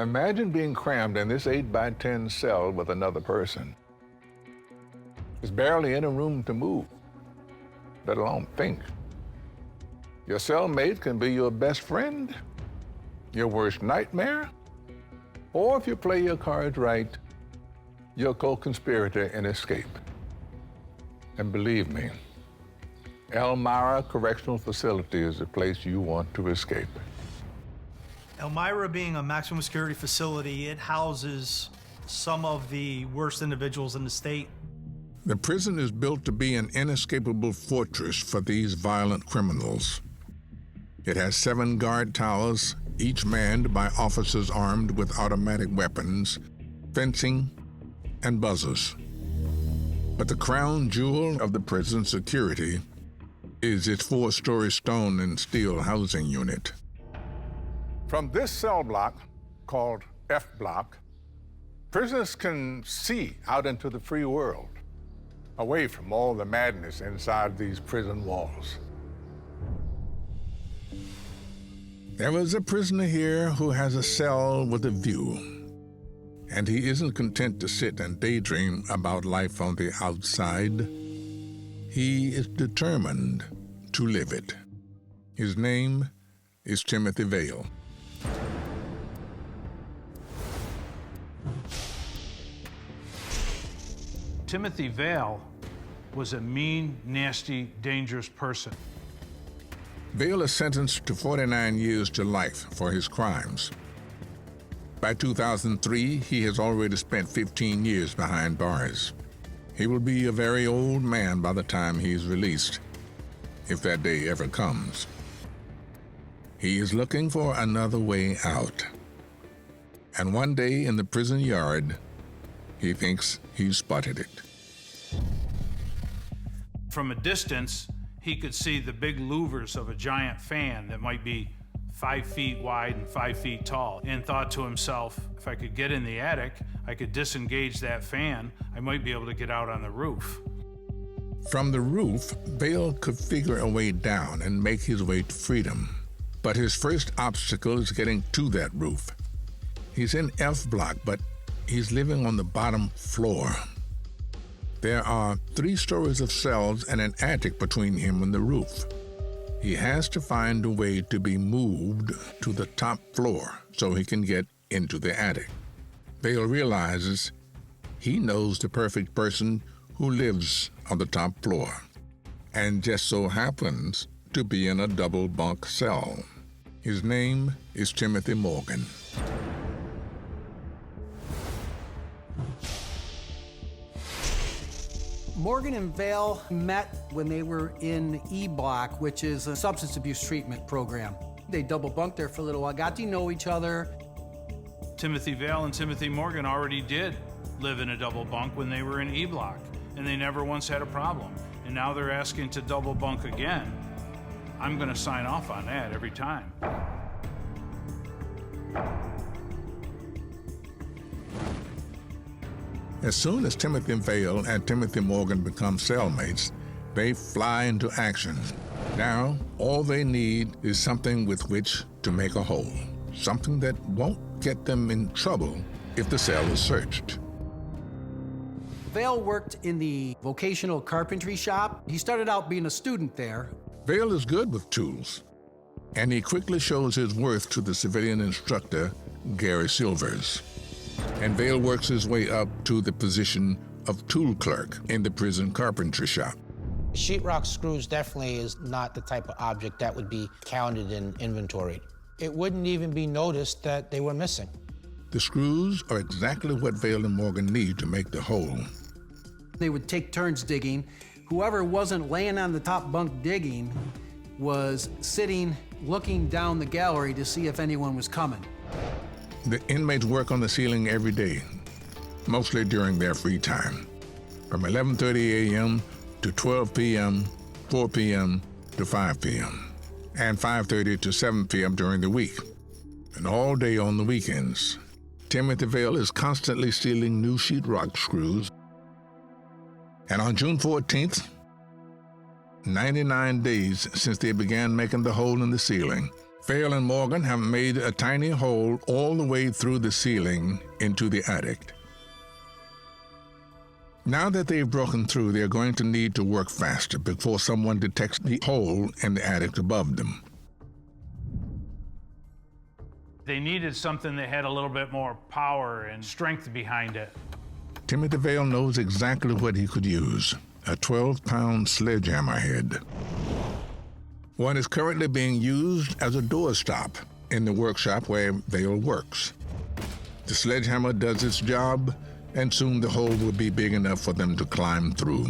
Imagine being crammed in this 8 by 10 cell with another person. There's barely any room to move, let alone think. Your cellmate can be your best friend, your worst nightmare, or if you play your cards right, your co-conspirator in escape. And believe me, Hellmira Correctional Facility is the place you want to escape. Hellmira being a maximum security facility, it houses some of the worst individuals in the state. The prison is built to be an inescapable fortress for these violent criminals. It has 7 guard towers, each manned by officers armed with automatic weapons, fencing, and buzzers. But the crown jewel of the prison security is its 4-story stone and steel housing unit. From this cell block, called F Block, prisoners can see out into the free world, away from all the madness inside these prison walls. There was a prisoner here who has a cell with a view, and he isn't content to sit and daydream about life on the outside. He is determined to live it. His name is Timothy Vail. Timothy Vail was a mean, nasty, dangerous person. Vail is sentenced to 49 years to life for his crimes. By 2003, he has already spent 15 years behind bars. He will be a very old man by the time he is released, if that day ever comes. He is looking for another way out. And one day in the prison yard, he thinks he's spotted it. From a distance, he could see the big louvers of a giant fan that might be 5 feet wide and 5 feet tall, and thought to himself, if I could get in the attic, I could disengage that fan, I might be able to get out on the roof. From the roof, Vail could figure a way down and make his way to freedom. But his first obstacle is getting to that roof. He's in F Block, but he's living on the bottom floor. There are 3 stories of cells and an attic between him and the roof. He has to find a way to be moved to the top floor so he can get into the attic. Vail realizes he knows the perfect person who lives on the top floor, and just so happens to be in a double bunk cell. His name is Timothy Morgan. Morgan and Vail met when they were in E Block, which is a substance abuse treatment program. They double bunked there for a little while, got to know each other. Timothy Vail and Timothy Morgan already did live in a double bunk when they were in E Block, and they never once had a problem. And now they're asking to double bunk again. I'm gonna sign off on that every time. As soon as Timothy Vail and Timothy Morgan become cellmates, they fly into action. Now, all they need is something with which to make a hole, something that won't get them in trouble if the cell is searched. Vail worked in the vocational carpentry shop. He started out being a student there. Vail is good with tools, and he quickly shows his worth to the civilian instructor, Gary Silvers. And Vail works his way up to the position of tool clerk in the prison carpentry shop. Sheetrock screws definitely is not the type of object that would be counted and inventoried. It wouldn't even be noticed that they were missing. The screws are exactly what Vail and Morgan need to make the hole. They would take turns digging. Whoever wasn't laying on the top bunk digging was sitting, looking down the gallery to see if anyone was coming. The inmates work on the ceiling every day, mostly during their free time, from 11:30 a.m. to 12 p.m., 4 p.m. to 5 p.m., and 5:30 to 7 p.m. during the week, and all day on the weekends. Timothy Vail is constantly stealing new sheetrock screws, and on June 14th, 99 days since they began making the hole in the ceiling, Vail and Morgan have made a tiny hole all the way through the ceiling into the attic. Now that they've broken through, they're going to need to work faster before someone detects the hole in the attic above them. They needed something that had a little bit more power and strength behind it. Timothy Vail knows exactly what he could use: a 12-pound sledgehammer head. One is currently being used as a doorstop in the workshop where Vail works. The sledgehammer does its job, and soon the hole will be big enough for them to climb through.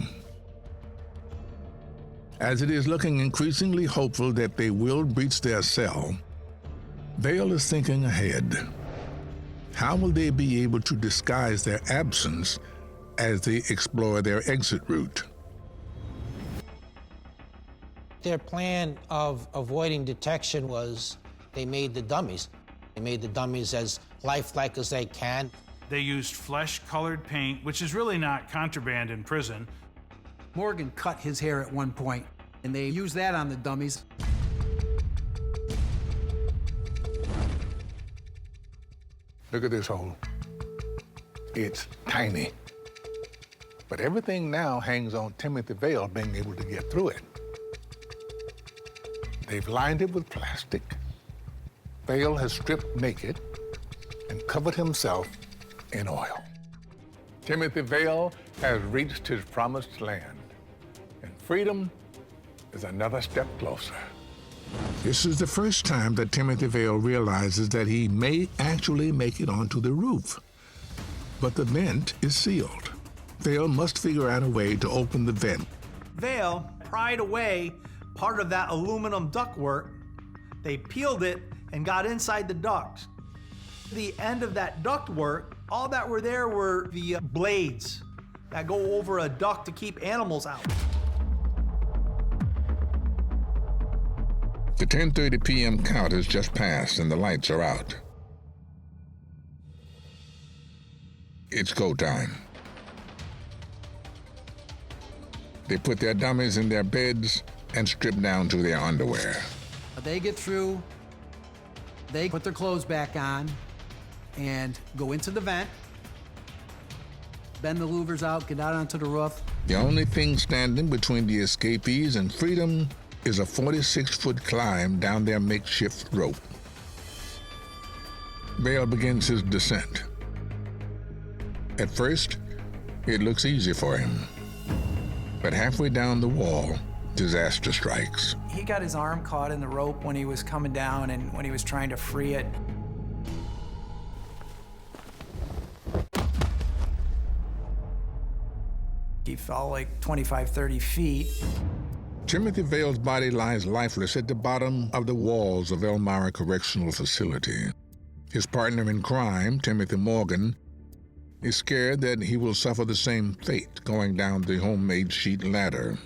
As it is looking increasingly hopeful that they will breach their cell, Vail is thinking ahead. How will they be able to disguise their absence as they explore their exit route? Their plan of avoiding detection was they made the dummies. They made the dummies as lifelike as they can. They used flesh-colored paint, which is really not contraband in prison. Morgan cut his hair at one point, and they used that on the dummies. Look at this hole. It's tiny. But everything now hangs on Timothy Vail being able to get through it. They've lined it with plastic. Vail has stripped naked and covered himself in oil. Timothy Vail has reached his promised land, and freedom is another step closer. This is the first time that Timothy Vail realizes that he may actually make it onto the roof. But the vent is sealed. Vail must figure out a way to open the vent. Vail pried away part of that aluminum ductwork. They peeled it and got inside the ducts. The end of that ductwork, all that were there were the blades that go over a duct to keep animals out. The 10:30 p.m. count has just passed and the lights are out. It's go time. They put their dummies in their beds and strip down to their underwear. They get through, they put their clothes back on, and go into the vent, bend the louvers out, get out onto the roof. The only thing standing between the escapees and freedom is a 46-foot climb down their makeshift rope. Vail begins his descent. At first, it looks easy for him. But halfway down the wall, disaster strikes. He got his arm caught in the rope when he was coming down and when he was trying to free it. He fell like 25, 30 feet. Timothy Vail's body lies lifeless at the bottom of the walls of Hellmira Correctional Facility. His partner in crime, Timothy Morgan, is scared that he will suffer the same fate going down the homemade sheet ladder.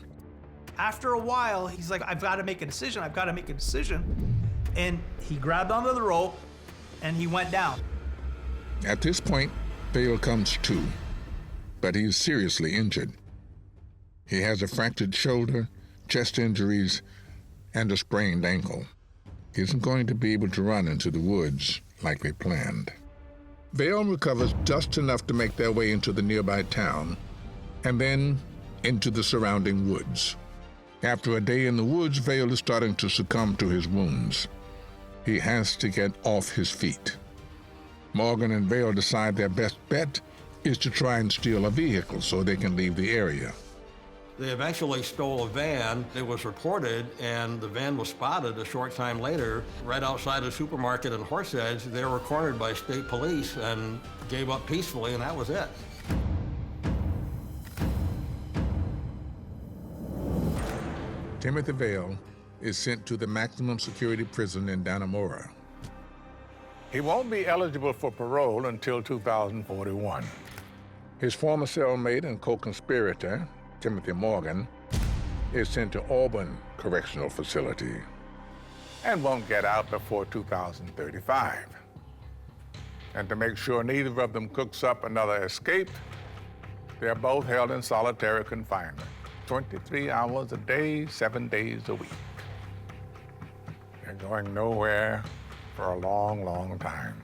After a while, he's like, I've got to make a decision, I've got to make a decision. And he grabbed onto the rope and he went down. At this point, Vail comes to, but he is seriously injured. He has a fractured shoulder, chest injuries, and a sprained ankle. He isn't going to be able to run into the woods like they planned. Vail recovers just enough to make their way into the nearby town, and then into the surrounding woods. After a day in the woods, Vail is starting to succumb to his wounds. He has to get off his feet. Morgan and Vail decide their best bet is to try and steal a vehicle so they can leave the area. They eventually stole a van. It was reported, and the van was spotted a short time later right outside a supermarket in Horsedge. They were cornered by state police and gave up peacefully, and that was it. Timothy Vail is sent to the maximum security prison in Dannemora. He won't be eligible for parole until 2041. His former cellmate and co-conspirator, Timothy Morgan, is sent to Auburn Correctional Facility and won't get out before 2035. And to make sure neither of them cooks up another escape, they're both held in solitary confinement, 23 hours a day, 7 days a week. They're and going nowhere for a long, long time.